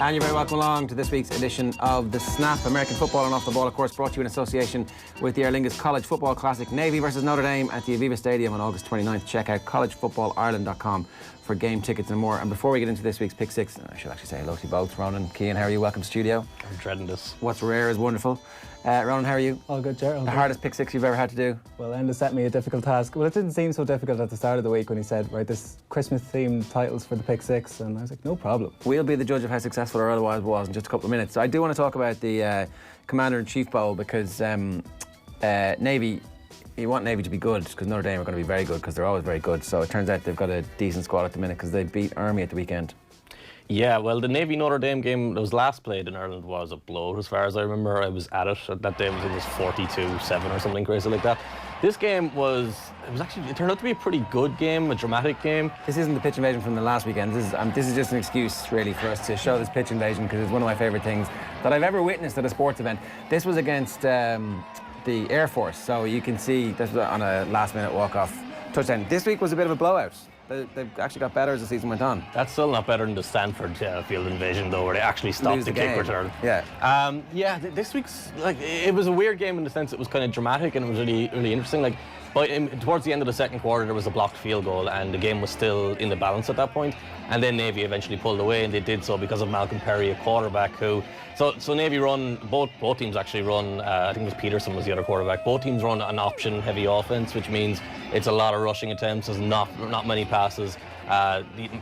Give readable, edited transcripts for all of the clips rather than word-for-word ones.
And you're very welcome along to this week's edition of The Snap. American football and off the ball, of course, brought to you in association with the Aer Lingus College Football Classic. Navy versus Notre Dame at the Aviva Stadium on August 29th. Check out collegefootballireland.com for game tickets and more. And before we get into this week's Pick Six, I should actually say hello to you both. Ronan, Cian, how are you? Welcome to studio. I'm dreading this. What's rare is wonderful. Ronan, how are you? All good, Ger. The hardest Pick Six you've ever had to do? Well, Enda set me a difficult task. Well, it didn't seem so difficult at the start of the week when he said, right, this Christmas-themed titles for the Pick Six, and I was like, no problem. We'll be the judge of how successful or otherwise it was in just a couple of minutes. So I do want to talk about the Commander-in-Chief Bowl because Navy, you want Navy to be good because Notre Dame are going to be very good because they're always very good. So it turns out they've got a decent squad at the minute because they beat Army at the weekend. Yeah, well, the Navy-Notre Dame game that was last played in Ireland was a blowout, as far as I remember. I was at it. That day it was 42-7 or something crazy like that. This game it turned out to be a pretty good game, a dramatic game. This isn't the pitch invasion from the last weekend. This is just an excuse, really, for us to show this pitch invasion because it's one of my favourite things that I've ever witnessed at a sports event. This was against the Air Force, so you can see this was on a last-minute walk-off touchdown. This week was a bit of a blowout. They've actually got better as the season went on. That's still not better than the Stanford field invasion, though, where they actually stopped the kick return. Yeah. This week's it was a weird game in the sense it was kind of dramatic and it was really, really interesting. Towards the end of the second quarter, there was a blocked field goal, and the game was still in the balance at that point. And then Navy eventually pulled away, and they did so because of Malcolm Perry, a quarterback who. So Navy run, both teams actually run, I think it was Peterson was the other quarterback. Both teams run an option-heavy offense, which means it's a lot of rushing attempts. There's not many passes.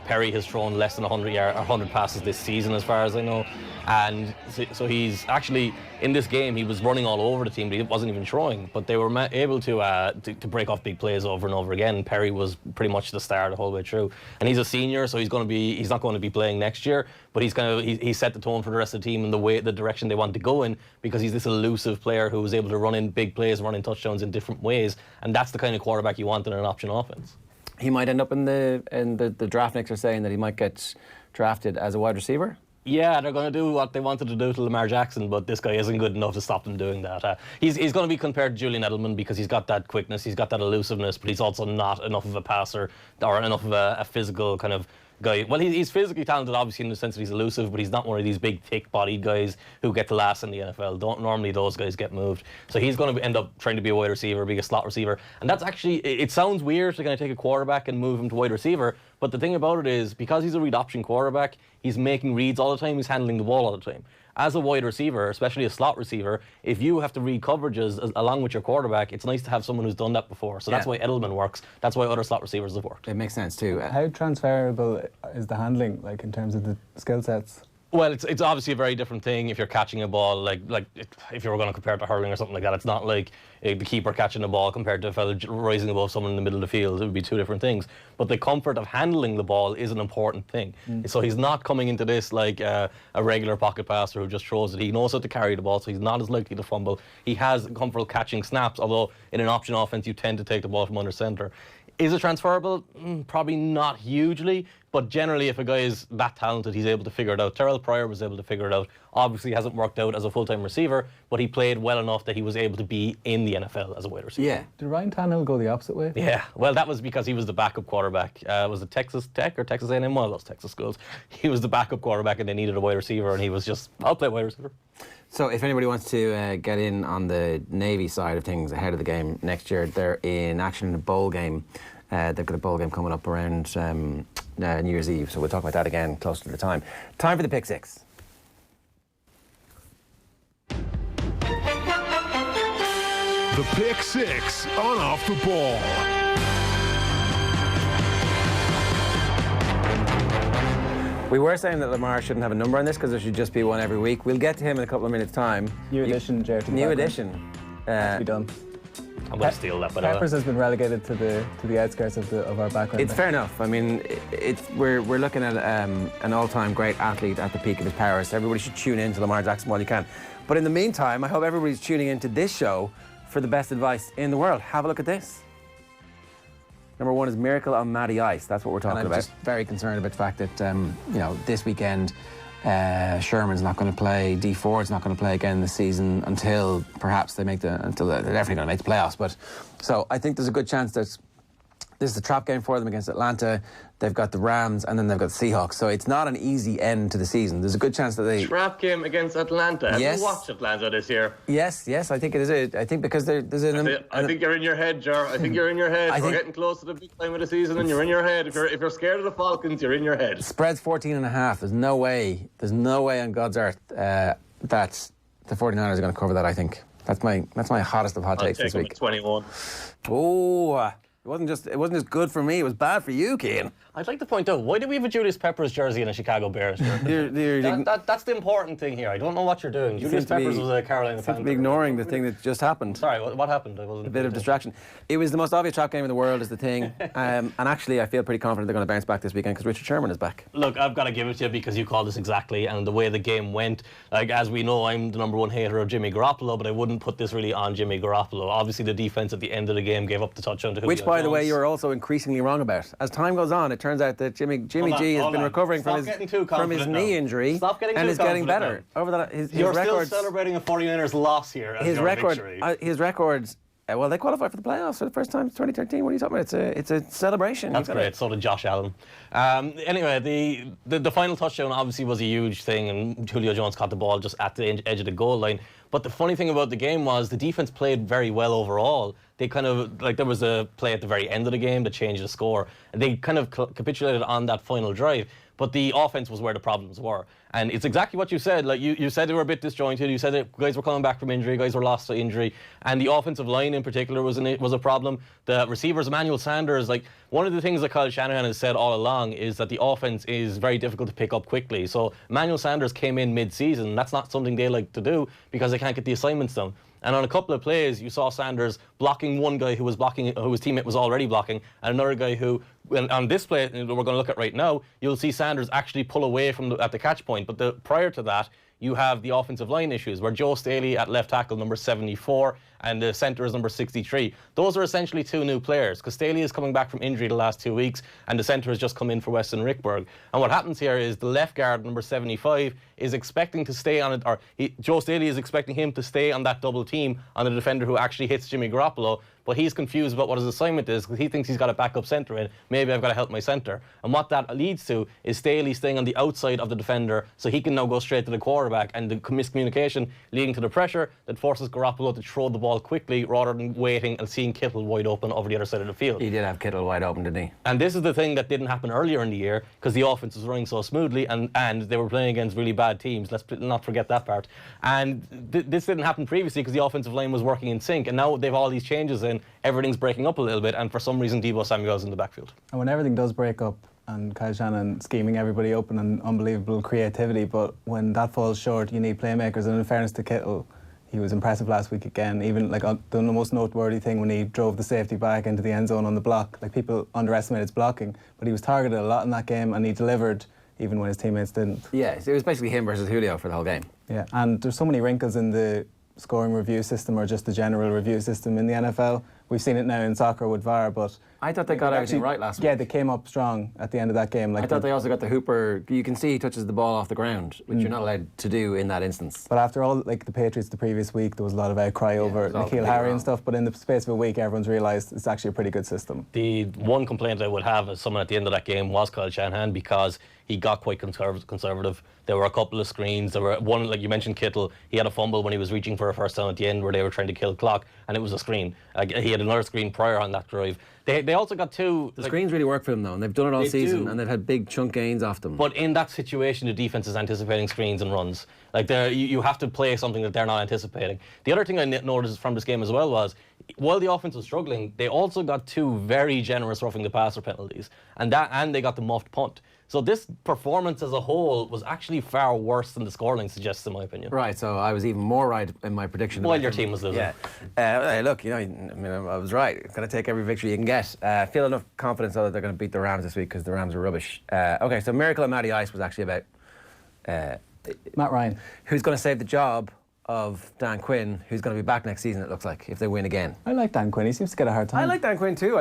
Perry has thrown less than 100 passes this season, as far as I know. And so he's actually, in this game, he was running all over the team, but he wasn't even throwing. But they were able to break off big plays over and over again. Perry was pretty much the star the whole way through. And he's a senior, so he's not going to be playing next year. But he set the tone for the rest of the team in the direction they want to go in, because he's this elusive player who was able to run in big plays, run in touchdowns in different ways. And that's the kind of quarterback you want in an option offense. He might end up in the draft. Nicks are saying that he might get drafted as a wide receiver. Yeah, they're going to do what they wanted to do to Lamar Jackson, but this guy isn't good enough to stop them doing that. He's going to be compared to Julian Edelman because he's got that quickness, he's got that elusiveness, but he's also not enough of a passer or enough of a physical kind of guy. Well, he's physically talented, obviously, in the sense that he's elusive, but he's not one of these big, thick-bodied guys who get to last in the NFL. Normally those guys get moved. So he's going to end up trying to be a wide receiver, being a slot receiver. And that's actually, it sounds weird to kind of take a quarterback and move him to wide receiver, but the thing about it is, because he's a read option quarterback, he's making reads all the time, he's handling the ball all the time. As a wide receiver, especially a slot receiver, if you have to read coverages along with your quarterback, it's nice to have someone who's done that before. So that's why Edelman works. That's why other slot receivers have worked. It makes sense too. How transferable is the handling, in terms of the skill sets? Well, it's obviously a very different thing if you're catching a ball, like if you were going to compare it to hurling or something like that. It's not like the keeper catching a ball compared to a fellow rising above someone in the middle of the field. It would be two different things. But the comfort of handling the ball is an important thing. So he's not coming into this like a regular pocket passer who just throws it. He knows how to carry the ball, so he's not as likely to fumble. He has comfort catching snaps, although in an option offense you tend to take the ball from under centre. Is it transferable? Probably not hugely, but generally if a guy is that talented, he's able to figure it out. Terrell Pryor was able to figure it out. Obviously hasn't worked out as a full-time receiver, but he played well enough that he was able to be in the NFL as a wide receiver. Yeah. Did Ryan Tannehill go the opposite way? Yeah, well, that was because he was the backup quarterback. Was it Texas Tech or Texas A&M? One of those Texas schools. He was the backup quarterback and they needed a wide receiver, and he was just, I'll play wide receiver. So if anybody wants to get in on the Navy side of things ahead of the game next year, they're in action in a bowl game. They've got a bowl game coming up around New Year's Eve, so we'll talk about that again closer to the time. Time for the Pick Six. The Pick Six on Off the Ball. We were saying that Lamar shouldn't have a number on this because there should just be one every week. We'll get to him in a couple of minutes' time. New edition, Ger. New edition. To be done. I'm going to steal that. Peppers has been relegated to the outskirts of our background. It's fair enough. I mean, we're looking at an all-time great athlete at the peak of his powers. So everybody should tune in to Lamar Jackson while you can. But in the meantime, I hope everybody's tuning into this show for the best advice in the world. Have a look at this. Number one is Miracle on Matty Ice. That's what we're talking about. I'm just very concerned about the fact that this weekend Sherman's not going to play, D Ford's not going to play again this season until perhaps they're definitely going to make the playoffs. But so I think there's a good chance that This is a trap game for them against Atlanta. They've got the Rams, and then they've got the Seahawks. So it's not an easy end to the season. There's a good chance that they... Trap game against Atlanta. Have Yes. you watched Atlanta this year? Yes, I think it is. I think because there's an... I think you're in your head, Ger. I think you're in your head. We're getting close to the big time of the season, and you're in your head. If you're scared of the Falcons, you're in your head. Spread's 14.5. There's no way on God's earth that the 49ers are going to cover that, I think. That's my hottest of hot takes this week. 21. Oh, it wasn't just good for me, it was bad for you, Cian. I'd like to point out, why do we have a Julius Peppers jersey and a Chicago Bears jersey? That's the important thing here. I don't know what you're doing. Julius Peppers was a Carolina Panther. Seem to be ignoring the thing that just happened. Sorry, what happened? A bit of distraction. It was the most obvious trap game in the world is the thing. And actually, I feel pretty confident they're going to bounce back this weekend because Richard Sherman is back. Look, I've got to give it to you because you called this exactly, and the way the game went. Like, as we know, I'm the #1 hater of Jimmy Garoppolo, but I wouldn't put this really on Jimmy Garoppolo. Obviously, the defense at the end of the game gave up the touchdown to Julio Which, by the way, Jones. you're also increasingly wrong about. As time goes on, it turns out that Jimmy G has been recovering from his knee injury and is getting better. Over that, his You're records, still celebrating a 49ers loss here. As his your record, victory. his records. Well, they qualified for the playoffs for the first time since 2013. What are you talking about? It's a celebration. That's great. So did Josh Allen. Anyway, the final touchdown obviously was a huge thing, and Julio Jones caught the ball just at the edge of the goal line. But the funny thing about the game was the defense played very well overall. They kind of, like, there was a play at the very end of the game that changed the score. And they kind of capitulated on that final drive. But the offense was where the problems were. And it's exactly what you said. Like, you said they were a bit disjointed. You said that guys were coming back from injury, guys were lost to injury. And the offensive line in particular was a problem. The receivers, Emmanuel Sanders, like, one of the things that Kyle Shanahan has said all along is that the offense is very difficult to pick up quickly. So Emmanuel Sanders came in mid-season. That's not something they like to do because they can't get the assignments done. And on a couple of plays, you saw Sanders blocking one guy who was blocking, who his teammate was already blocking, and another guy who, on this play that we're going to look at right now, you'll see Sanders actually pull away from at the catch point. But prior to that, you have the offensive line issues, where Joe Staley at left tackle, number 74, and the centre is number 63. Those are essentially two new players, because Staley is coming back from injury the last 2 weeks, and the centre has just come in for Weston Rickberg. And what happens here is the left guard, number 75, is expecting to stay on it, or Joe Staley is expecting him to stay on that double team on the defender who actually hits Jimmy Garoppolo, but he's confused about what his assignment is because he thinks he's got a backup centre in. Maybe I've got to help my centre. And what that leads to is Staley staying on the outside of the defender so he can now go straight to the quarterback, and the miscommunication leading to the pressure that forces Garoppolo to throw the ball quickly rather than waiting and seeing Kittle wide open over the other side of the field. He did have Kittle wide open, didn't he? And this is the thing that didn't happen earlier in the year because the offense was running so smoothly and they were playing against really bad teams. Let's not forget that part. And this didn't happen previously because the offensive line was working in sync, and now they've all these changes in, everything's breaking up a little bit, and for some reason Deebo Samuel's in the backfield. And when everything does break up, and Kyle Shanahan scheming everybody open and unbelievable creativity, but when that falls short, you need playmakers. And in fairness to Kittle, he was impressive last week again. Even like the most noteworthy thing when he drove the safety back into the end zone on the block. Like, people underestimate his blocking, but he was targeted a lot in that game, and he delivered even when his teammates didn't. Yeah, it was basically him versus Julio for the whole game. Yeah, and there's so many wrinkles in the scoring review system, or just the general review system in the NFL. We've seen it now in soccer with VAR, but I thought they got everything right last week. Yeah, they came up strong at the end of that game. Like, I thought they also got the hooper. You can see he touches the ball off the ground, which you're not allowed to do in that instance. But after all, like the Patriots the previous week, there was a lot of outcry over N'Keal Harry and stuff. But in the space of a week, everyone's realised it's actually a pretty good system. The one complaint I would have as someone at the end of that game was Kyle Shanahan, because he got quite conservative. There were a couple of screens. There were one, like you mentioned, Kittle. He had a fumble when he was reaching for a first down at the end where they were trying to kill clock, and it was a screen. He had another screen prior on that drive. They also got two. The screens really work for them, though, and they've done it all season, and they've had big chunk gains off them. But in that situation, the defense is anticipating screens and runs. Like, you have to play something that they're not anticipating. The other thing I noticed from this game as well was, while the offense was struggling, they also got two very generous roughing the passer penalties, and they got the muffed punt. So this performance as a whole was actually far worse than the scoreline suggests, in my opinion. Right, so I was even more right in my prediction. While your team was losing. Yeah. Look, I was right. Going to take every victory you can get. Feel enough confidence though that they're going to beat the Rams this week because the Rams are rubbish. Okay, so Miracle on Matty Ice was actually about Matt Ryan, who's going to save the job of Dan Quinn, who's going to be back next season, it looks like, if they win again. I like Dan Quinn. He seems to get a hard time. I like Dan Quinn too.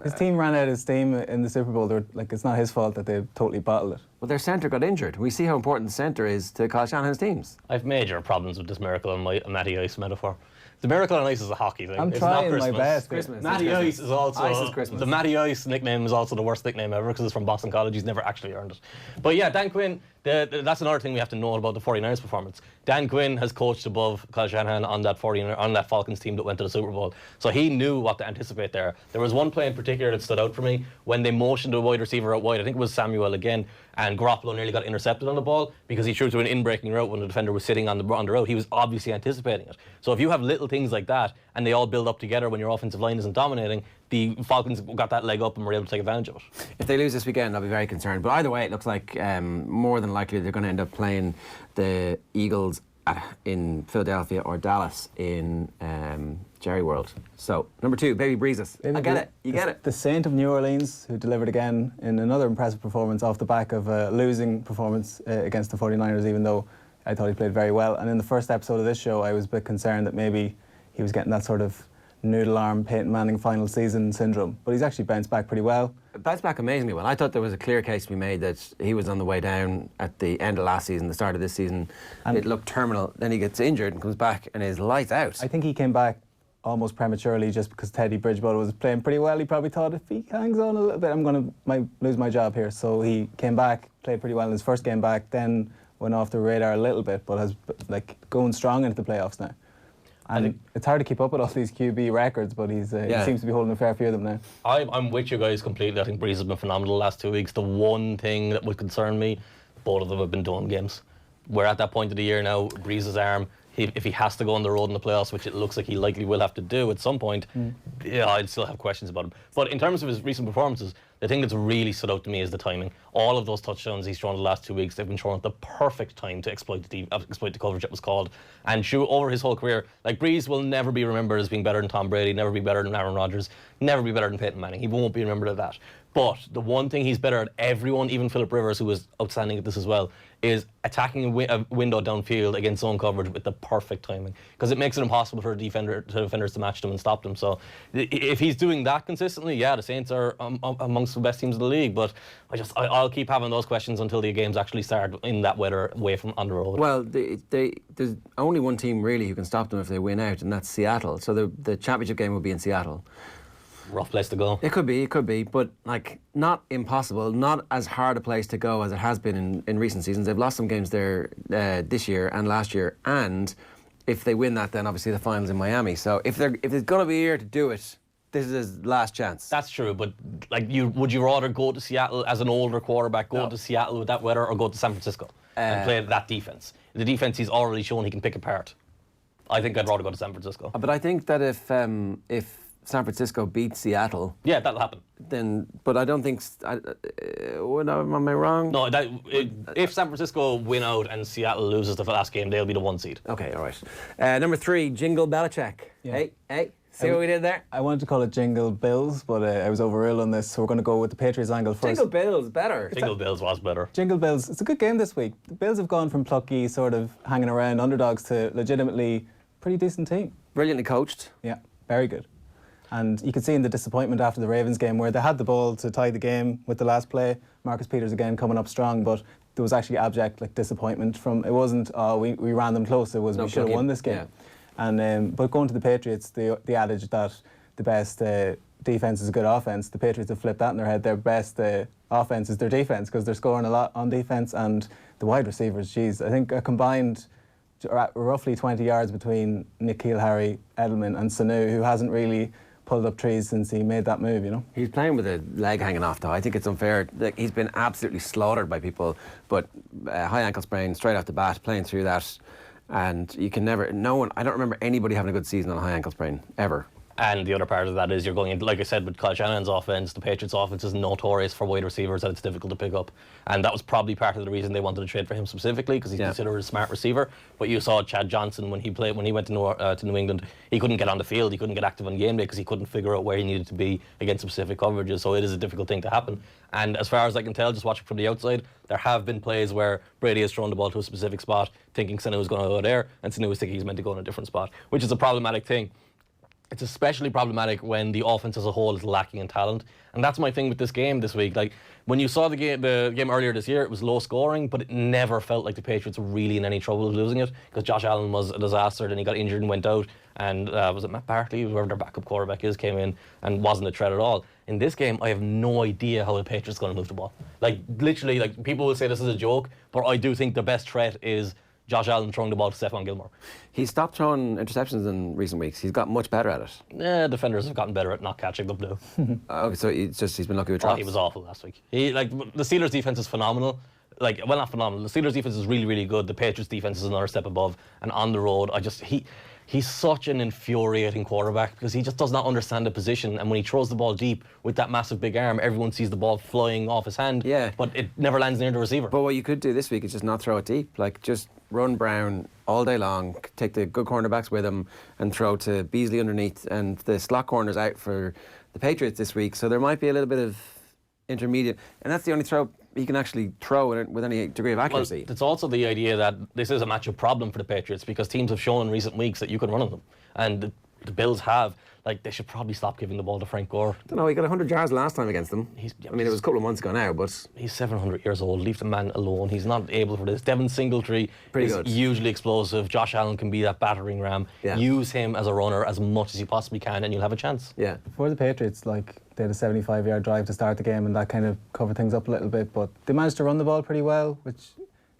His team ran out of steam in the Super Bowl. It's not his fault that they totally bottled it. Well, their centre got injured. We see how important the centre is to Kyle Shanahan's teams. I have major problems with this Miracle on Matty Ice metaphor. The miracle on ice is a hockey thing. I'm it's trying not my Christmas. best. Christmas. Matty Ice is also Ice is Christmas. the Matty Ice nickname is also the worst nickname ever because it's from Boston College. He's never actually earned it. But yeah, Dan Quinn. That's another thing we have to know about the 49ers performance. Dan Quinn has coached above Kyle Shanahan on that Falcons team that went to the Super Bowl, so he knew what to anticipate there. There was one play in particular that stood out for me when they motioned a wide receiver out wide. I think it was Samuel again, and Garoppolo nearly got intercepted on the ball because he threw to an in-breaking route when the defender was sitting on the route. He was obviously anticipating it. So if you have little things like that and they all build up together when your offensive line isn't dominating, the Falcons got that leg up and were able to take advantage of it. If they lose this weekend, I'll be very concerned. But either way, it looks like more than likely they're going to end up playing the Eagles in Philadelphia or Dallas in Jerry World. So, number 2, Baby Breezes. I get it. You get it. The Saint of New Orleans, who delivered again in another impressive performance off the back of a losing performance against the 49ers, even though I thought he played very well. And in the first episode of this show, I was a bit concerned that maybe he was getting that sort of noodle arm Peyton Manning final season syndrome, but he's actually bounced back pretty well. Bounced back amazingly well. I thought there was a clear case to be made that he was on the way down at the end of last season, the start of this season. And it looked terminal. Then he gets injured and comes back and is lights out. I think he came back almost prematurely just because Teddy Bridgewater was playing pretty well. He probably thought if he hangs on a little bit, I'm going to lose my job here. So he came back, played pretty well in his first game back, then went off the radar a little bit, but has going strong into the playoffs now. And it's hard to keep up with all these QB records, but he seems to be holding a fair few of them now. I'm with you guys completely. I think Brees has been phenomenal the last 2 weeks. The one thing that would concern me, both of them have been doing games. We're at that point of the year now, Brees' arm, if he has to go on the road in the playoffs, which it looks like he likely will have to do at some point, I'd still have questions about him. But in terms of his recent performances, the thing that's really stood out to me is the timing. All of those touchdowns he's thrown the last 2 weeks, they've been thrown at the perfect time to exploit the coverage that was called. And over his whole career, like Brees will never be remembered as being better than Tom Brady, never be better than Aaron Rodgers, never be better than Peyton Manning. He won't be remembered at that. But the one thing he's better at, everyone, even Philip Rivers, who was outstanding at this as well, is attacking a window downfield against zone coverage with the perfect timing, because it makes it impossible for defenders to match them and stop them. So if he's doing that consistently, yeah, the Saints are amongst the best teams in the league. But I'll keep having those questions until the games actually start in that weather away from on the road. Well, there's only one team really who can stop them if they win out, and that's Seattle. So the championship game will be in Seattle. Rough place to go. It could be, but not impossible, not as hard a place to go as it has been in recent seasons. They've lost some games there this year and last year, and if they win that, then obviously the finals in Miami. So if there's going to be a year to do it, this is his last chance. That's true, but would you rather go to Seattle as an older quarterback, go to Seattle with that weather, or go to San Francisco and play that defense? The defense he's already shown he can pick apart. I think I'd rather go to San Francisco. But I think that if San Francisco beats Seattle, yeah, that'll happen. But I don't think. Am I wrong? No, if San Francisco win out and Seattle loses the last game, they'll be the 1 seed. Okay, all right. Number 3, Jingle Belichick. Yeah. Hey, see what we did there? I wanted to call it Jingle Bills, but I was overruled on this, so we're going to go with the Patriots angle first. Jingle Bills, better. Jingle Bills was better. Jingle Bills, it's a good game this week. The Bills have gone from plucky, sort of hanging around underdogs to legitimately pretty decent team. Brilliantly coached. Yeah, very good. And you could see in the disappointment after the Ravens game where they had the ball to tie the game with the last play. Marcus Peters again coming up strong, but there was actually abject disappointment from. It wasn't we ran them close. It was we should have won this game. Yeah. And but going to the Patriots, the adage that the best defense is a good offense. The Patriots have flipped that in their head. Their best offense is their defense because they're scoring a lot on defense, and the wide receivers. Geez, I think a combined roughly 20 yards between N'Keal Harry, Edelman, and Sanu, who hasn't really pulled up trees since he made that move, He's playing with a leg hanging off, though. I think it's unfair. He's been absolutely slaughtered by people, but high ankle sprain straight off the bat, playing through that, and you can never. No one. I don't remember anybody having a good season on a high ankle sprain ever. And the other part of that is you're going into, like I said, with Kyle Shanahan's offense, the Patriots' offense is notorious for wide receivers that it's difficult to pick up. And that was probably part of the reason they wanted to trade for him specifically, because he's considered a smart receiver. But you saw Chad Johnson when he went to New England, he couldn't get on the field, he couldn't get active on game day because he couldn't figure out where he needed to be against specific coverages. So it is a difficult thing to happen. And as far as I can tell, just watching from the outside, there have been plays where Brady has thrown the ball to a specific spot, thinking Sanu was going to go there, and Sanu was thinking he's meant to go in a different spot, which is a problematic thing. It's especially problematic when the offense as a whole is lacking in talent. And that's my thing with this game this week. Like, when you saw the game earlier this year, it was low scoring, but it never felt like the Patriots were really in any trouble of losing it, because Josh Allen was a disaster, then he got injured and went out, and was it Matt Barkley, whoever their backup quarterback is, came in and wasn't a threat at all. In this game, I have no idea how the Patriots are going to move the ball. Like, literally, like, people will say this is a joke, but I do think the best threat is Josh Allen throwing the ball to Stephon Gilmore. He's stopped throwing interceptions in recent weeks. He's got much better at it. Defenders have gotten better at not catching them now. Okay, so he's been lucky with drops. He was awful last week. The Steelers' defense is phenomenal. Like, well, not phenomenal. The Steelers' defense is really, really good. The Patriots' defense is another step above. And on the road, he's such an infuriating quarterback, because he just does not understand the position. And when he throws the ball deep with that massive big arm, everyone sees the ball flying off his hand. Yeah. But it never lands near the receiver. But what you could do this week is just not throw it deep. Like, just run Brown all day long, take the good cornerbacks with him, and throw to Beasley underneath. And the slot corner's out for the Patriots this week, so there might be a little bit of intermediate. And that's the only throw he can actually throw with any degree of accuracy. Well, it's also the idea that this is a matchup problem for the Patriots, because teams have shown in recent weeks that you can run on them. And the Bills have. Like, they should probably stop giving the ball to Frank Gore. I don't know, he got 100 yards last time against them. I mean, it was a couple of months ago now, but... He's 700 years old. Leave the man alone. He's not able for this. Devin Singletary is hugely explosive. Josh Allen can be that battering ram. Yeah. Use him as a runner as much as you possibly can, and you'll have a chance. Yeah. For the Patriots, like, they had a 75-yard drive to start the game, and that kind of covered things up a little bit, but they managed to run the ball pretty well, which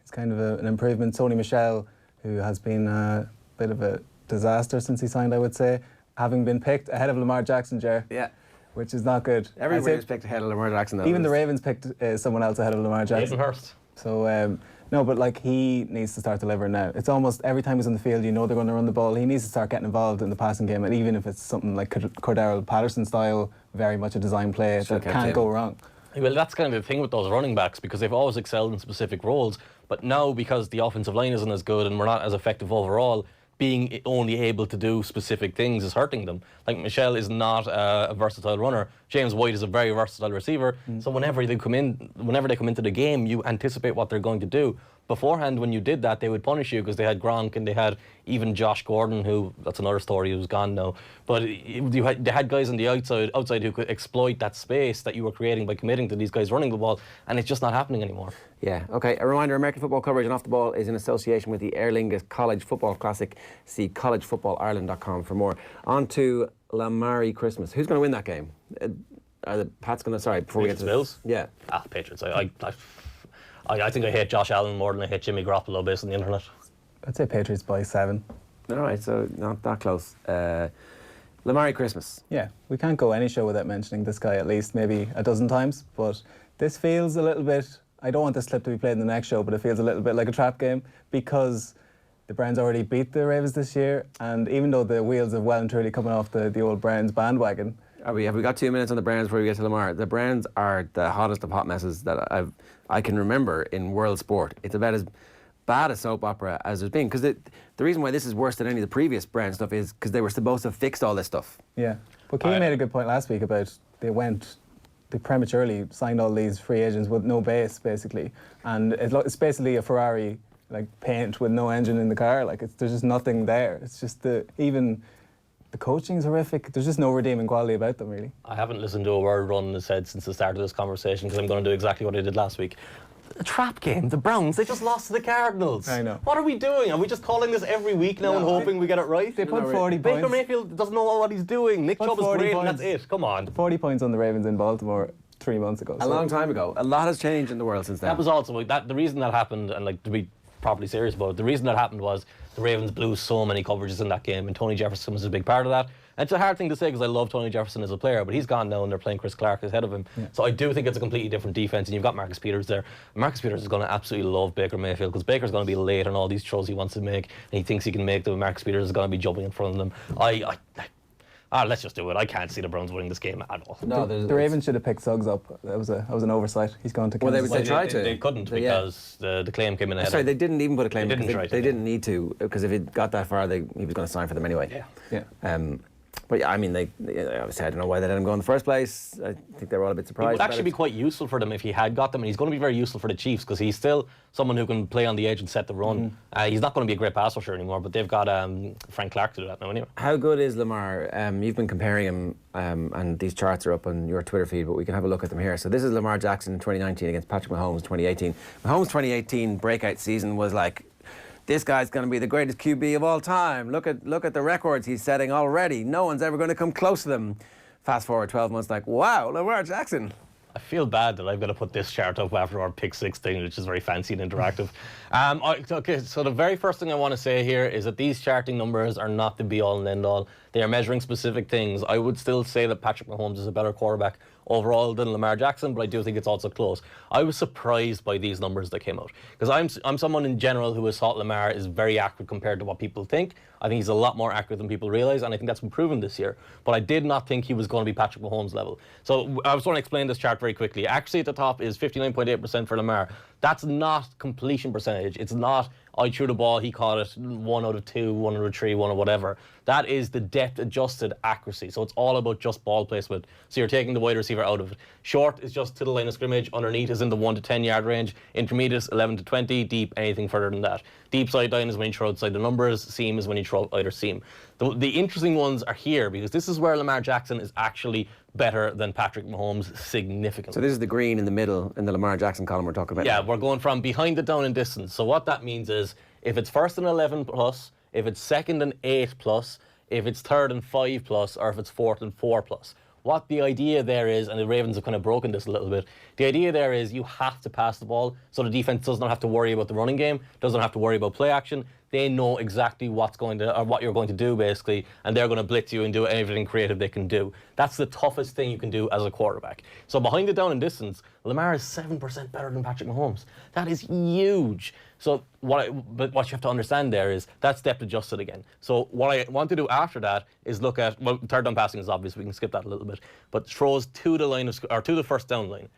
is kind of an improvement. Sony Michel, who has been a bit of a disaster since he signed, I would say, having been picked ahead of Lamar Jackson, Ger. Yeah. Which is not good. Everybody was picked ahead of Lamar Jackson, though. Even the Ravens picked someone else ahead of Lamar Jackson. Hayden Hurst. So, no, but like, he needs to start delivering now. It's almost every time he's on the field, you know they're going to run the ball. He needs to start getting involved in the passing game, and even if it's something like Cordero Patterson style, very much a design play that can't go wrong. Well, that's kind of the thing with those running backs, because they've always excelled in specific roles, but now, because the offensive line isn't as good and we're not as effective overall, being only able to do specific things is hurting them. Like, Michelle is not a versatile runner. James White is a very versatile receiver. So whenever they come into the game, you anticipate what they're going to do. Beforehand, when you did that, they would punish you, because they had Gronk and they had even Josh Gordon, who, that's another story, who's gone now. But they had guys on the outside who could exploit that space that you were creating by committing to these guys running the ball, and it's just not happening anymore. Yeah, okay. A reminder, American football coverage and Off the Ball is in association with the Aer Lingus College Football Classic. See collegefootballireland.com for more. On to Lamar Christmas. Who's going to win that game? Are the Pats going to... Sorry, before we get to... Bills? Yeah. Patriots. I think I hate Josh Allen more than I hate Jimmy Garoppolo based on the internet. I'd say Patriots by 7. All right, so not that close. Lamar Christmas. Yeah, we can't go any show without mentioning this guy at least maybe a dozen times, but this feels a little bit... I don't want this clip to be played in the next show, but it feels a little bit like a trap game, because the Browns already beat the Ravens this year, and even though the wheels have well and truly coming off the old Browns bandwagon... Have we got 2 minutes on the Browns before we get to Lamar? The Browns are the hottest of hot messes that I can remember in world sport. It's about as bad a soap opera as there's been. Because the reason why this is worse than any of the previous Browns stuff is because they were supposed to have fixed all this stuff. Yeah, but Keane made a good point last week about they prematurely signed all these free agents with no base, basically. And it's basically a Ferrari like paint with no engine in the car. Like, there's just nothing there. It's just even... The coaching's horrific. There's just no redeeming quality about them, really. I haven't listened to a word Ronan has said since the start of this conversation, because I'm going to do exactly what I did last week. A trap game. The Browns, they just lost to the Cardinals. I know. What are we doing? Are we just calling this every week now and hoping we get it right? They put 40 points. Baker Mayfield doesn't know what he's doing. Nick Chubb is great and that's it. Come on. 40 points on the Ravens in Baltimore 3 months ago. A long time ago. A lot has changed in the world since then. That was also... the reason that happened, and like to be properly serious about it, the reason that happened was the Ravens blew so many coverages in that game, and Tony Jefferson was a big part of that. And it's a hard thing to say because I love Tony Jefferson as a player, but he's gone now and they're playing Chris Clark ahead of him. Yeah. So I do think it's a completely different defense, and you've got Marcus Peters there. Marcus Peters is going to absolutely love Baker Mayfield, because Baker's going to be late on all these throws he wants to make, and he thinks he can make them. Marcus Peters is going to be jumping in front of them. Let's just do it. I can't see the Browns winning this game at all. No, the Ravens should have picked Suggs up. That was an oversight. He's gone to Kansas. They tried to. They couldn't because the claim came in ahead. Sorry, they didn't even put a claim. They didn't need to, because if it got that far, he was going to sign for them anyway. Yeah. But yeah, I mean, obviously, I don't know why they let him go in the first place. I think they were all a bit surprised. It would actually be quite useful for them if he had got them, and he's going to be very useful for the Chiefs because he's still someone who can play on the edge and set the run. He's not going to be a great pass rusher anymore, but they've got Frank Clark to do that now anyway. How good is Lamar? You've been comparing him, and these charts are up on your Twitter feed, but we can have a look at them here. So this is Lamar Jackson in 2019 against Patrick Mahomes 2018. Mahomes' 2018 breakout season was like, this guy's going to be the greatest QB of all time. Look at the records he's setting already. No one's ever going to come close to them. Fast forward 12 months, like, wow, Lamar Jackson. I feel bad that I've got to put this chart up after our pick 6 thing, which is very fancy and interactive. Okay, so the very first thing I want to say here is that these charting numbers are not the be-all and end-all. They are measuring specific things. I would still say that Patrick Mahomes is a better quarterback overall than Lamar Jackson, but I do think it's also close. I was surprised by these numbers that came out because I'm someone in general who has thought Lamar is very accurate compared to what people think. I think he's a lot more accurate than people realize, and I think that's been proven this year. But I did not think he was going to be Patrick Mahomes level. So I was going to explain this chart very quickly. Accuracy at the top is 59.8% for Lamar. That's not completion percentage. It's not, I threw the ball, he caught it 1 out of 2, 1 out of 3, 1 or whatever. That is the depth adjusted accuracy. So it's all about just ball placement. So you're taking the wide receiver out of it. Short is just to the line of scrimmage. Underneath is in the 1 to 10 yard range. Intermediate is 11 to 20. Deep, anything further than that. Deep sideline is when you throw outside the numbers. Seam is when you throw either seam. The interesting ones are here because this is where Lamar Jackson is actually better than Patrick Mahomes significantly. So this is the green in the middle in the Lamar Jackson column we're talking about. Yeah, now. we're going from behind the down and distance. So what that means is if it's first and 11 plus, if it's second and 8 plus, if it's third and 5 plus, or if it's fourth and 4 plus. What the idea there is, and the Ravens have kind of broken this a little bit, the idea there is you have to pass the ball so the defense does not have to worry about the running game, doesn't have to worry about play action. They know exactly what you're going to do, basically, and they're going to blitz you and do everything creative they can do. That's the toughest thing you can do as a quarterback. So behind the down and distance, Lamar is 7% better than Patrick Mahomes. That is huge. So but what you have to understand there is that's depth adjusted again. So what I want to do after that is look at, well, third down passing is obvious, we can skip that a little bit, but throws to the line or to the first down line.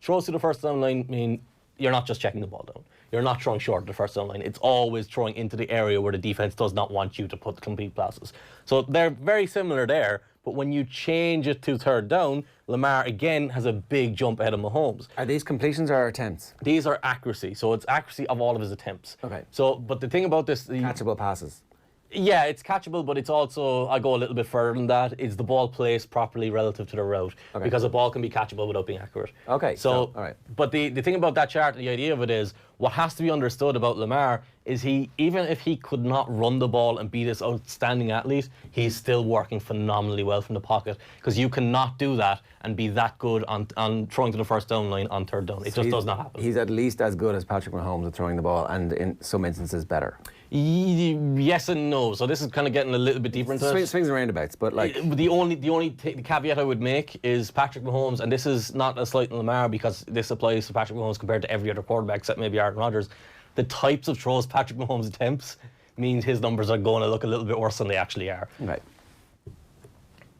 Throws to the first down line mean you're not just checking the ball down. You're not throwing short at the first down line. It's always throwing into the area where the defense does not want you to put complete passes. So they're very similar there, but when you change it to third down, Lamar again has a big jump ahead of Mahomes. Are these completions or attempts? These are accuracy. So it's accuracy of all of his attempts. Okay. So, but the thing about this... Catchable passes. Yeah, it's catchable, but it's also, I go a little bit further than that, is the ball placed properly relative to the route. Okay. Because a ball can be catchable without being accurate. Okay, so all right. But the thing about that chart, the idea of it is, what has to be understood about Lamar is even if he could not run the ball and be this outstanding athlete, he's still working phenomenally well from the pocket, because you cannot do that and be that good on throwing to the first down line on third down. It just does not happen. He's at least as good as Patrick Mahomes at throwing the ball, and in some instances better. Yes and no. So this is kind of getting a little bit deeper into it. Swings and roundabouts, but like the caveat I would make is Patrick Mahomes, and this is not a slight on Lamar because this applies to Patrick Mahomes compared to every other quarterback except maybe Aaron Rodgers. The types of throws Patrick Mahomes attempts means his numbers are going to look a little bit worse than they actually are. Right.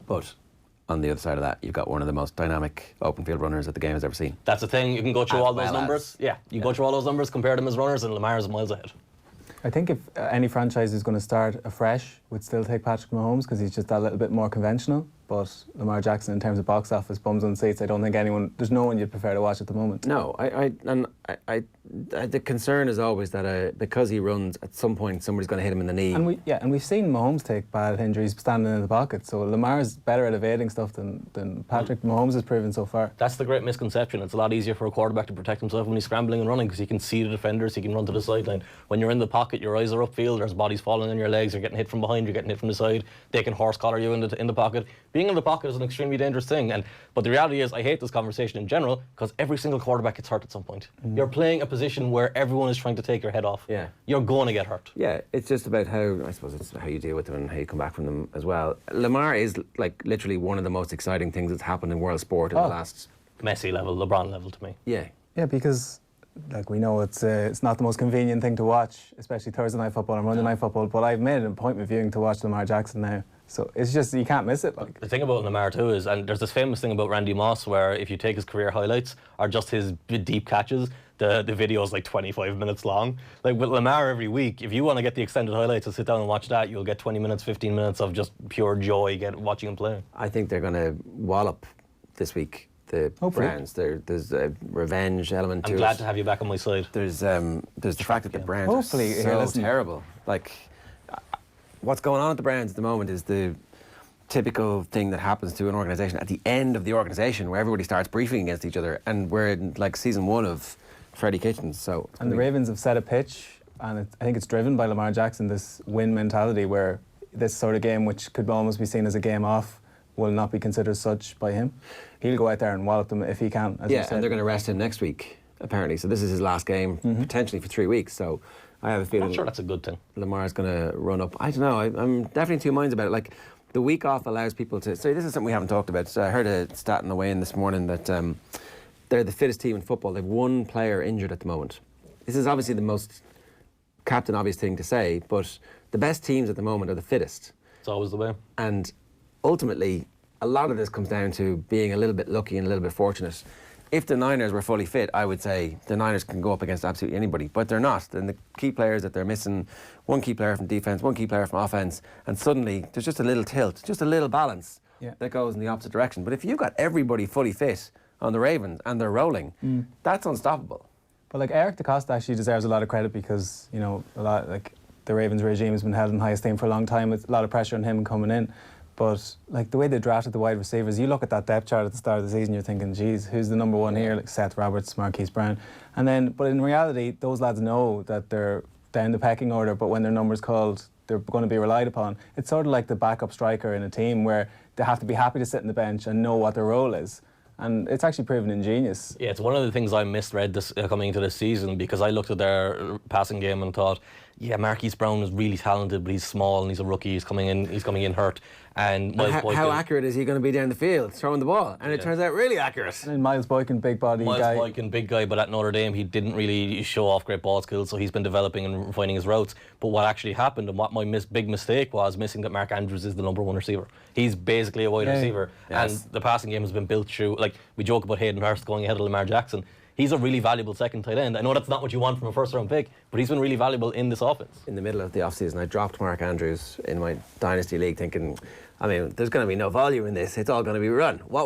But on the other side of that, you've got one of the most dynamic open field runners that the game has ever seen. That's the thing. You can go through all those numbers. Go through all those numbers, compare them as runners, and Lamar is miles ahead. I think if any franchise is going to start afresh, would still take Patrick Mahomes because he's just that little bit more conventional. But Lamar Jackson, in terms of box office, bums on seats, I don't think there's no one you'd prefer to watch at the moment. No, the concern is always that because he runs, at some point somebody's going to hit him in the knee. And we've seen Mahomes take bad injuries standing in the pocket. So Lamar's better at evading stuff than Patrick Mahomes has proven so far. That's the great misconception. It's a lot easier for a quarterback to protect himself when he's scrambling and running because he can see the defenders, he can run to the sideline. When you're in the pocket, your eyes are upfield, there's bodies falling on your legs, you're getting hit from behind, you're getting hit from the side. They can horse collar you in the pocket. Being in the pocket is an extremely dangerous thing. But the reality is, I hate this conversation in general because every single quarterback gets hurt at some point. You're playing a position where everyone is trying to take your head off. Yeah. You're going to get hurt. Yeah, it's just about I suppose it's how you deal with them and how you come back from them as well. Lamar is like literally one of the most exciting things that's happened in world sport in the last... Messi level, LeBron level to me. Yeah. Yeah, because we know it's not the most convenient thing to watch, especially Thursday night football and Monday night football, but I've made an appointment viewing to watch Lamar Jackson now. So it's just, you can't miss it. Like. The thing about Lamar too is, and there's this famous thing about Randy Moss where if you take his career highlights or just his deep catches, the video is like 25 minutes long. Like with Lamar every week, if you want to get the extended highlights and sit down and watch that, you'll get 20 minutes, 15 minutes of just pure joy watching him play. I think they're going to wallop this week. The Browns. There's a revenge element to it. I'm glad to have you back on my side. There's the fact that the Browns are so terrible. Like, what's going on at the Browns at the moment is the typical thing that happens to an organisation at the end of the organisation, where everybody starts briefing against each other, and we're in like season 1 of Freddie Kitchens. So, and the Ravens have set a pitch, and I think it's driven by Lamar Jackson. This win mentality, where this sort of game, which could almost be seen as a game off, will not be considered such by him. He'll go out there and wallop them if he can. As yeah, and they're going to rest him next week, apparently. So this is his last game, potentially for 3 weeks. So I have a feeling... I'm sure that's a good thing. Lamar's going to run up. I don't know. I'm definitely in two minds about it. Like, the week off allows people to... So this is something we haven't talked about. So I heard a stat on the way in this morning that they're the fittest team in football. They've one player injured at the moment. This is obviously the most captain obvious thing to say, but the best teams at the moment are the fittest. It's always the way. And ultimately, a lot of this comes down to being a little bit lucky and a little bit fortunate. If the Niners were fully fit, I would say the Niners can go up against absolutely anybody, but they're not. And the key players that they're missing, one key player from defence, one key player from offence, and suddenly there's just a little tilt, just a little balance that goes in the opposite direction. But if you've got everybody fully fit on the Ravens and they're rolling, that's unstoppable. But like Eric DeCosta actually deserves a lot of credit because, you know, a lot like the Ravens regime has been held in high esteem for a long time with a lot of pressure on him coming in. But like the way they drafted the wide receivers, you look at that depth chart at the start of the season, you're thinking, geez, who's the number one here? Like Seth Roberts, Marquise Brown. And then, but in reality, those lads know that they're down the pecking order, but when their number's called, they're going to be relied upon. It's sort of like the backup striker in a team where they have to be happy to sit on the bench and know what their role is. And it's actually proven ingenious. Yeah, it's one of the things I misread this coming into this season, because I looked at their passing game and thought, yeah, Marquise Brown is really talented, but he's small and he's a rookie. He's coming in hurt. And Miles Boykin, how accurate is he going to be down the field throwing the ball? And it turns out really accurate. And Miles Boykin, big body guy. Miles Boykin, big guy, but at Notre Dame he didn't really show off great ball skills, so he's been developing and refining his routes. But what actually happened, and what my big mistake was, missing that Mark Andrews is the number one receiver. He's basically a wide receiver. Yes. And the passing game has been built through, like we joke about Hayden Hurst going ahead of Lamar Jackson. He's a really valuable second tight end. I know that's not what you want from a first-round pick, but he's been really valuable in this offense. In the middle of the off-season, I dropped Mark Andrews in my Dynasty League thinking, I mean, there's going to be no volume in this. It's all going to be run. Why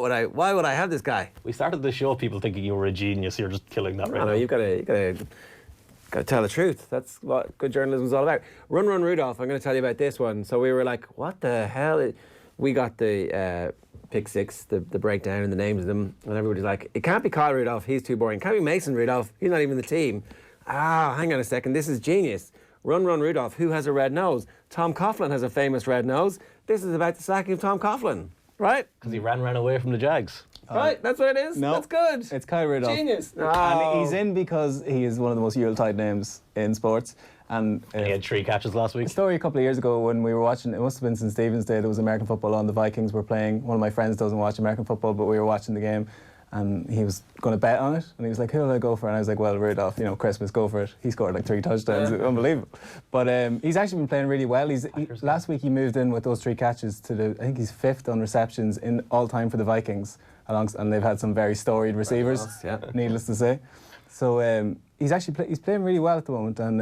would I have this guy? We started the show people thinking you were a genius. You're just killing that right now. No, you've got to tell the truth. That's what good journalism is all about. Run, Rudolph, I'm going to tell you about this one. So we were like, what the hell? We got the... pick six, the breakdown and the names of them, and everybody's like, it can't be Kyle Rudolph, he's too boring. It can't be Mason Rudolph, he's not even the team. Hang on a second, this is genius. Run Rudolph, who has a red nose? Tom Coughlin has a famous red nose. This is about the sacking of Tom Coughlin, right? Because he ran away from the Jags. Right, that's what it is? No, that's good. It's Kyle Rudolph. Genius. Oh. And he's in because he is one of the most Yuletide names in sports. And he had 3 catches last week. A story a couple of years ago when we were watching, it must have been St. Stephen's Day, there was American football on, the Vikings were playing. One of my friends doesn't watch American football, but we were watching the game and he was going to bet on it. And he was like, who will I go for? And I was like, well, Rudolph, you know, Christmas, go for it. He scored like 3 touchdowns. Yeah. Unbelievable. But he's actually been playing really well. Last week he moved in with those 3 catches to I think he's 5th on receptions in all time for the Vikings. And they've had some very storied receivers, needless to say. So he's playing really well at the moment. And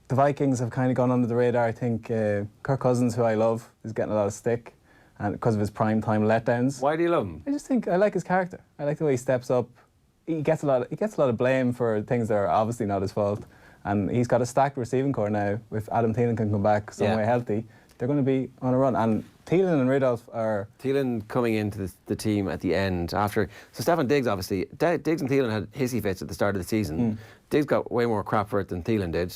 the Vikings have kind of gone under the radar. I think Kirk Cousins, who I love, is getting a lot of stick, and because of his prime time letdowns. Why do you love him? I just think I like his character. I like the way he steps up. He gets a lot of blame for things that are obviously not his fault, and he's got a stacked receiving core now. If Adam Thielen can come back some way healthy, they're going to be on a run. And Thielen and Rudolph are... Thielen coming into the team at the end after... So Stefan Diggs, obviously. Diggs and Thielen had hissy fits at the start of the season. Diggs got way more crap for it than Thielen did.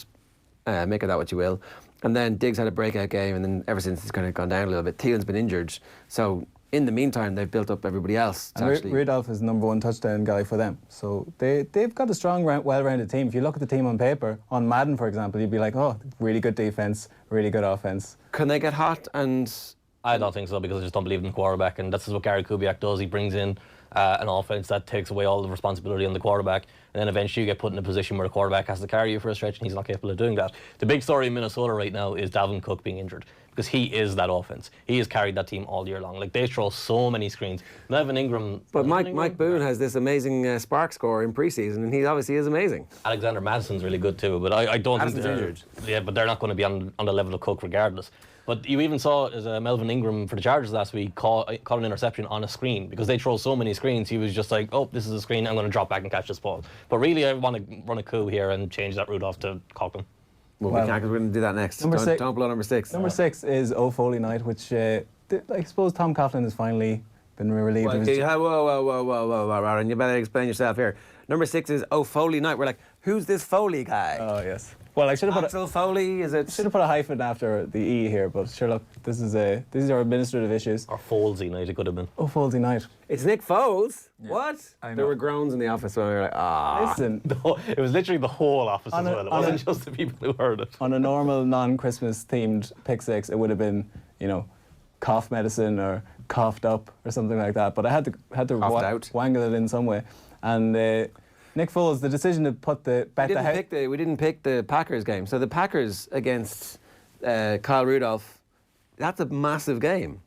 Make of that what you will. And then Diggs had a breakout game, and then ever since it's kind of gone down a little bit. Thielen's been injured. So in the meantime, they've built up everybody else. And Rudolph is the number 1 touchdown guy for them. So they've got a strong, well-rounded team. If you look at the team on paper, on Madden, for example, you'd be like, oh, really good defence, really good offence. Can they get hot? And I don't think so, because I just don't believe in the quarterback, and this is what Gary Kubiak does. He brings in an offense that takes away all the responsibility on the quarterback. and then eventually you get put in a position where the quarterback has to carry you for a stretch, and he's not capable of doing that. The big story in Minnesota right now is Dalvin Cook being injured, because he is that offense. He has carried that team all year long. Like, they throw so many screens. Melvin Ingram... But Mike Boone has this amazing spark score in preseason, and he obviously is amazing. Alexander Madison's really good too, but I don't Madison's think they're injured. Yeah, but they're not going to be on the level of Cook regardless. But you even saw as Melvin Ingram for the Chargers last week caught an interception on a screen, because they throw so many screens. He was just like, oh, this is a screen, I'm going to drop back and catch this ball. But really, I want to run a coup here and change that Rudolph to Coughlin. Well, we can't, because we're going to do that next. Don't blow number 6. Number 6 is Foley night, which I suppose Tom Coughlin has finally been relieved. Whoa, Ronan, you better explain yourself here. Number 6 is Foley night. We're like, who's this Foley guy? Oh, yes. Well, I should have Axel Foley, is it? Should have put a hyphen after the E here, but sure, look, these are administrative issues. Or Folesy night, it could have been. Folesy night. It's Nick Foles? Yeah. What? I know. There were groans in the office when we were like, Listen, It was literally the whole office as well. It wasn't just the people who heard it. on a normal non-Christmas themed pick 6, it would have been, cough medicine or coughed up or something like that. But I had to wangle it in some way. And Nick Foles, the decision to put we didn't pick the Packers game. So the Packers against Kyle Rudolph, that's a massive game.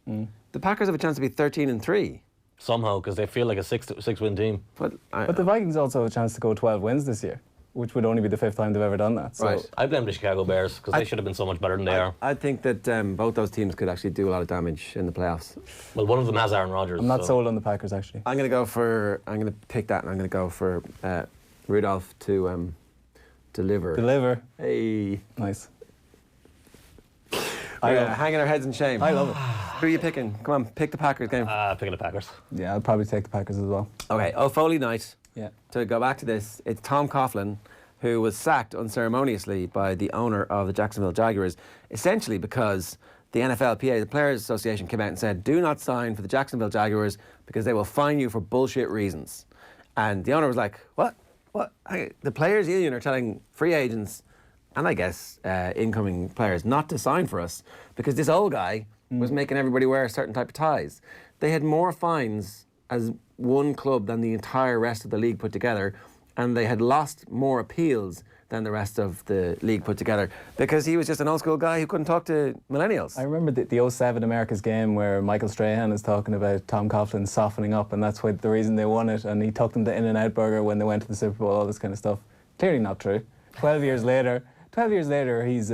The Packers have a chance to be 13-3. Somehow, because they feel like a six-win team. But the Vikings also have a chance to go 12 wins this year, which would only be the 5th time they've ever done that. So right. I blame the Chicago Bears, because they should have been so much better than they are. I think that both those teams could actually do a lot of damage in the playoffs. Well, one of them has Aaron Rodgers. I'm not sold on the Packers, actually. I'm going to pick that, and I'm going to go for Rudolph to deliver. Deliver. Hey. Nice. Hanging our heads in shame. I love it. Who are you picking? Come on, pick the Packers game. Picking the Packers. Yeah, I'll probably take the Packers as well. Okay, Foley night. Yeah. To go back to this, it's Tom Coughlin, who was sacked unceremoniously by the owner of the Jacksonville Jaguars, essentially because the NFLPA, the Players Association, came out and said, do not sign for the Jacksonville Jaguars because they will fine you for bullshit reasons. And the owner was like, what? The Players Union are telling free agents, and I guess incoming players, not to sign for us because this old guy was making everybody wear a certain type of ties. They had more fines as one club than the entire rest of the league put together, and they had lost more appeals than the rest of the league put together because he was just an old school guy who couldn't talk to millennials. I remember the 07 America's game where Michael Strahan is talking about Tom Coughlin softening up, and that's the reason they won it, and he took them to In-N-Out Burger when they went to the Super Bowl, all this kind of stuff. Clearly not true. 12 years later, he's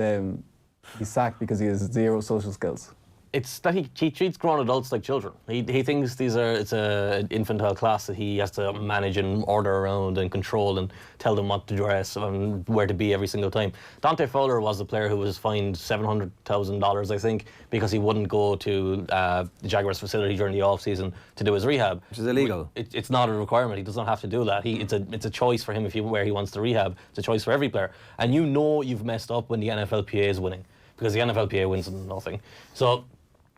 sacked because he has 0 social skills. It's that he treats grown adults like children. He thinks it's an infantile class that he has to manage and order around and control and tell them what to dress and where to be every single time. Dante Fowler was the player who was fined $700,000, I think, because he wouldn't go to the Jaguars facility during the off-season to do his rehab. Which is illegal. It's not a requirement. He does not have to do that. It's a choice for him where he wants to rehab. It's a choice for every player. And you've messed up when the NFLPA is winning, because the NFLPA wins nothing. So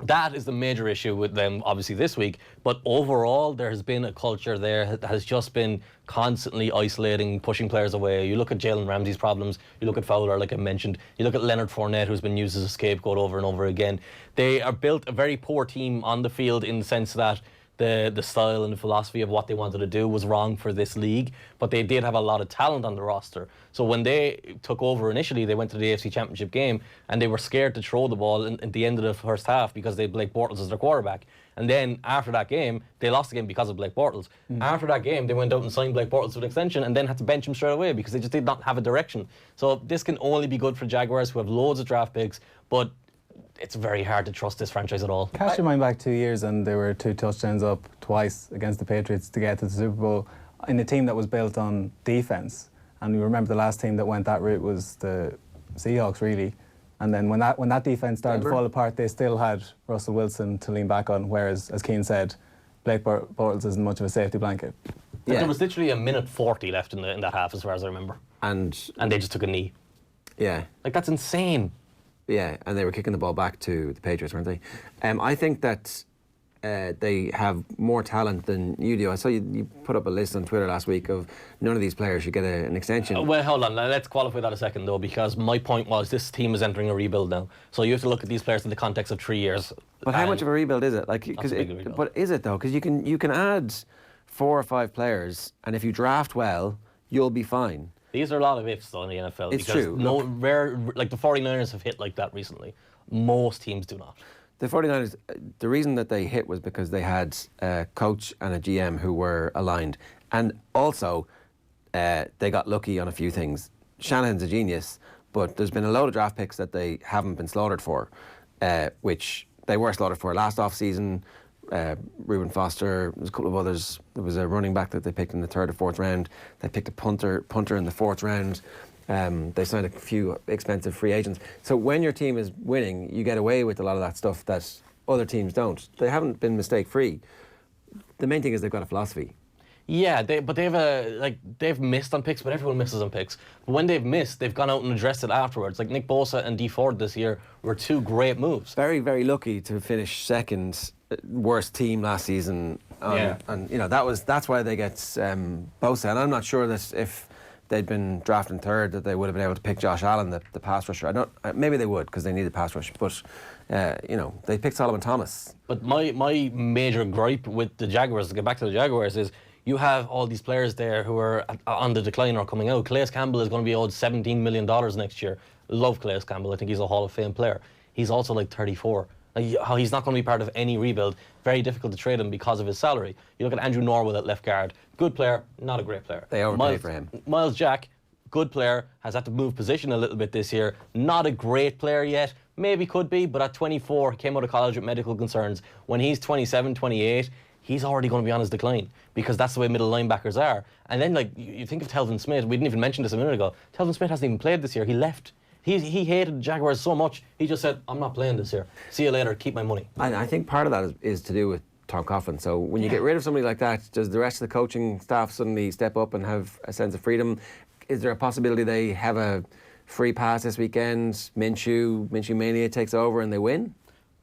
that is the major issue with them, obviously, this week. But overall, there has been a culture there that has just been constantly isolating, pushing players away. You look at Jalen Ramsey's problems. You look at Fowler, like I mentioned. You look at Leonard Fournette, who's been used as a scapegoat over and over again. They are built a very poor team on the field in the sense that the style and the philosophy of what they wanted to do was wrong for this league, but they did have a lot of talent on the roster. So when they took over initially, they went to the AFC Championship game and they were scared to throw the ball at the end of the first half because they had Blake Bortles as their quarterback. And then after that game, they lost the game because of Blake Bortles. After that game, they went out and signed Blake Bortles to an extension and then had to bench him straight away because they just did not have a direction. So this can only be good for Jaguars, who have loads of draft picks, but it's very hard to trust this franchise at all. Cast your mind back 2 years and they were 2 touchdowns up twice against the Patriots to get to the Super Bowl in a team that was built on defense. And you remember the last team that went that route was the Seahawks, really. And then when that defense started to fall apart, they still had Russell Wilson to lean back on, whereas, as Keane said, Blake Bortles isn't much of a safety blanket. Yeah. There was literally a minute 40 left in that half, as far as I remember. And they just took a knee. Yeah. Like, that's insane. Yeah, and they were kicking the ball back to the Patriots, weren't they? I think that they have more talent than you do. I saw you put up a list on Twitter last week of none of these players should get an extension. Well, hold on. Let's qualify that a second, though, because my point was this team is entering a rebuild now. So you have to look at these players in the context of 3 years. But how much of a rebuild is it? But is it, though? Because you can add 4 or 5 players, and if you draft well, you'll be fine. These are a lot of ifs though in the NFL. It's because true. Like the 49ers have hit like that recently. Most teams do not. The 49ers, the reason that they hit was because they had a coach and a GM who were aligned. And also, they got lucky on a few things. Shanahan's a genius, but there's been a load of draft picks that they haven't been slaughtered for, which they were slaughtered for last offseason. Reuben Foster, there's a couple of others. There was a running back that they picked in the 3rd or 4th round. They picked a punter in the 4th round. They signed a few expensive free agents. So when your team is winning, you get away with a lot of that stuff that other teams don't. They haven't been mistake-free. The main thing is they've got a philosophy. Yeah, they've missed on picks, but everyone misses on picks. But when they've missed, they've gone out and addressed it afterwards. Like Nick Bosa and Dee Ford this year were 2 great moves. Very, very lucky to finish second worst team last season. And that's why they get Bosa. And I'm not sure that if they'd been drafting 3rd that they would have been able to pick Josh Allen, the pass rusher. Maybe they would because they needed pass rush. But they picked Solomon Thomas. But my major gripe with the Jaguars, to get back to the Jaguars, is you have all these players there who are on the decline or coming out. Calais Campbell is going to be owed $17 million next year. Love Calais Campbell. I think he's a Hall of Fame player. He's also like 34. He's not going to be part of any rebuild. Very difficult to trade him because of his salary. You look at Andrew Norwood at left guard. Good player, not a great player. They overpaid for him. Miles Jack, good player, has had to move position a little bit this year. Not a great player yet. Maybe could be, but at 24, he came out of college with medical concerns. When he's 27, 28, he's already going to be on his decline because that's the way middle linebackers are. And then, you think of Telvin Smith. We didn't even mention this a minute ago. Telvin Smith hasn't even played this year. He left. He hated the Jaguars so much, he just said, I'm not playing this year. See you later, keep my money. I think part of that is to do with Tom Coughlin. So when you get rid of somebody like that, does the rest of the coaching staff suddenly step up and have a sense of freedom? Is there a possibility they have a free pass this weekend, Minshew Mania takes over and they win?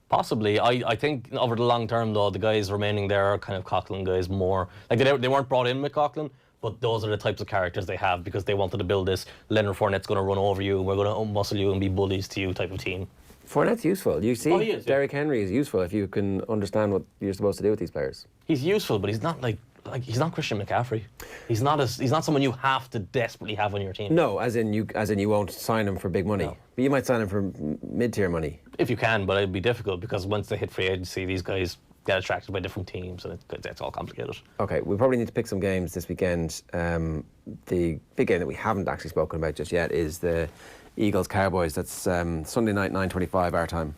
Possibly. I think over the long term, though, the guys remaining there are kind of Coughlin guys more. Like they weren't brought in with Coughlin, but those are the types of characters they have because they wanted to build this Leonard Fournette's going to run over you, we're going to muscle you and be bullies to you type of team. Fournette's useful. You see, he is, Derrick Henry is useful if you can understand what you're supposed to do with these players. He's useful, but he's not like he's not Christian McCaffrey. He's not someone you have to desperately have on your team. No, as in you won't sign him for big money. No. But you might sign him for mid-tier money. If you can, but it'd be difficult because once they hit free agency, these guys get attracted by different teams and it's all complicated. Okay, we probably need to pick some games this weekend. The big game that we haven't actually spoken about just yet is the Eagles-Cowboys. That's Sunday night, 9:25 our time.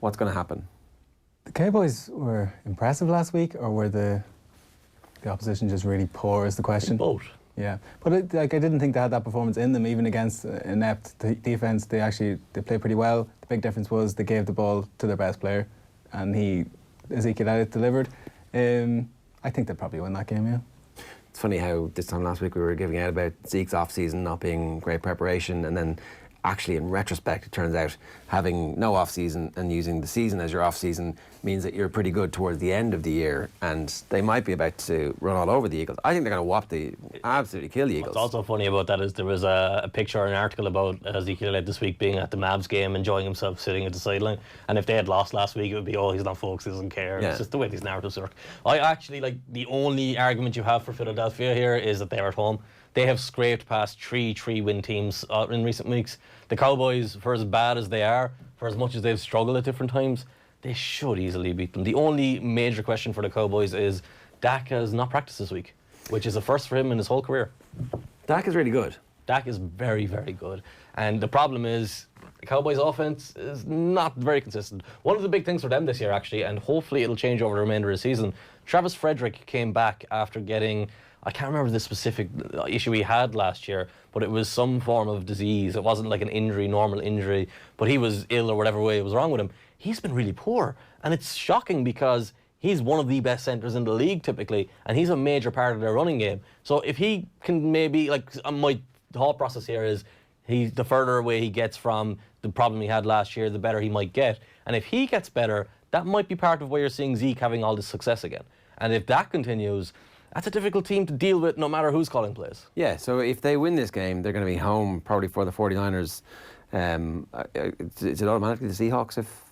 What's going to happen? The Cowboys were impressive last week, or were the opposition just really poor is the question? Both. Yeah, but I didn't think they had that performance in them, even against inept defence. They played pretty well. The big difference was they gave the ball to their best player, and Ezekiel Elliott delivered. I think they'll probably win that game, yeah. It's funny how this time last week we were giving out about Zeke's off-season not being great preparation, and then actually in retrospect it turns out having no off-season and using the season as your off-season means that you're pretty good towards the end of the year, and they might be about to run all over the Eagles. I think they're going to absolutely kill the Eagles. What's also funny about that is there was a picture or an article about Ezekiel Elliott this week being at the Mavs game, enjoying himself sitting at the sideline, and if they had lost last week it would be, oh, he's not focused, he doesn't care. Yeah. It's just the way these narratives work. I actually, the only argument you have for Philadelphia here is that they're at home. They have scraped past three win teams in recent weeks. The Cowboys, for as bad as they are, for as much as they've struggled at different times, they should easily beat them. The only major question for the Cowboys is Dak has not practiced this week, which is a first for him in his whole career. Dak is really good. Dak is very, very good. And the problem is the Cowboys' offense is not very consistent. One of the big things for them this year, actually, and hopefully it'll change over the remainder of the season, Travis Frederick came back after getting, I can't remember the specific issue he had last year, but it was some form of disease. It wasn't like an injury, normal injury, but he was ill or whatever way it was wrong with him. He's been really poor. And it's shocking because he's one of the best centres in the league typically, and he's a major part of their running game. So if he can maybe, my thought process here is the further away he gets from the problem he had last year, the better he might get. And if he gets better, that might be part of why you're seeing Zeke having all this success again. And if that continues, that's a difficult team to deal with no matter who's calling plays. Yeah, so if they win this game, they're going to be home probably for the 49ers. Is it automatically the Seahawks if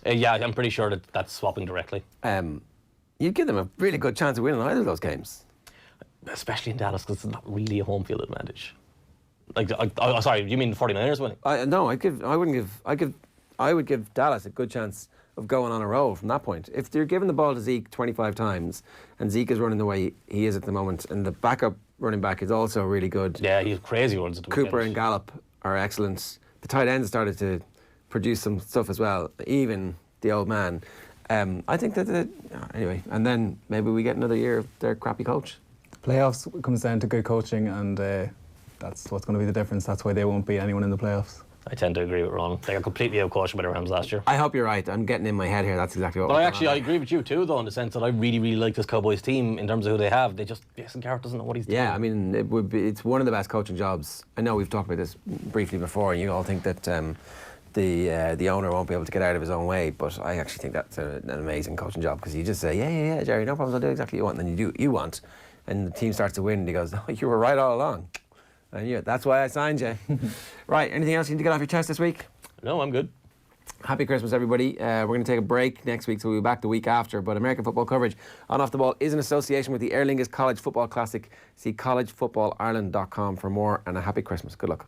yeah, I'm pretty sure that's swapping directly. You'd give them a really good chance of winning either of those games. especially in Dallas, because it's not really a home field advantage. Like, sorry, you mean the 49ers winning? No, I would give Dallas a good chance of going on a roll from that point. If they're giving the ball to Zeke 25 times, and Zeke is running the way he is at the moment, and the backup running back is also really good. Yeah, he's crazy runs at the Cooper weekend. and Gallup are excellent. The tight ends started to produce some stuff as well, even the old man. I think that, anyway, and then maybe we get another year of their crappy coach. Playoffs comes down to good coaching, and that's what's going to be the difference. That's why they won't beat anyone in the playoffs. I tend to agree with Ron. They got completely outcoached by the Rams last year. I hope you're right. I'm getting in my head here. That's exactly what. But I agree with you too, though, in the sense that I really, really like this Cowboys team in terms of who they have. Jason Garrett doesn't know what he's doing. Yeah, I mean, it's one of the best coaching jobs. I know we've talked about this briefly before, and you all think that the owner won't be able to get out of his own way, but I actually think that's an amazing coaching job, because you just say, yeah, Jerry, no problems, I'll do exactly what you want, and then you do what you want, and the team starts to win, and he goes, no, you were right all along. And yeah, that's why I signed you. Right, anything else you need to get off your chest this week? No, I'm good. Happy Christmas, everybody. We're going to take a break next week, so we'll be back the week after. But American football coverage on Off the Ball is in association with the Aer Lingus College Football Classic. See collegefootballireland.com for more, and a happy Christmas. Good luck.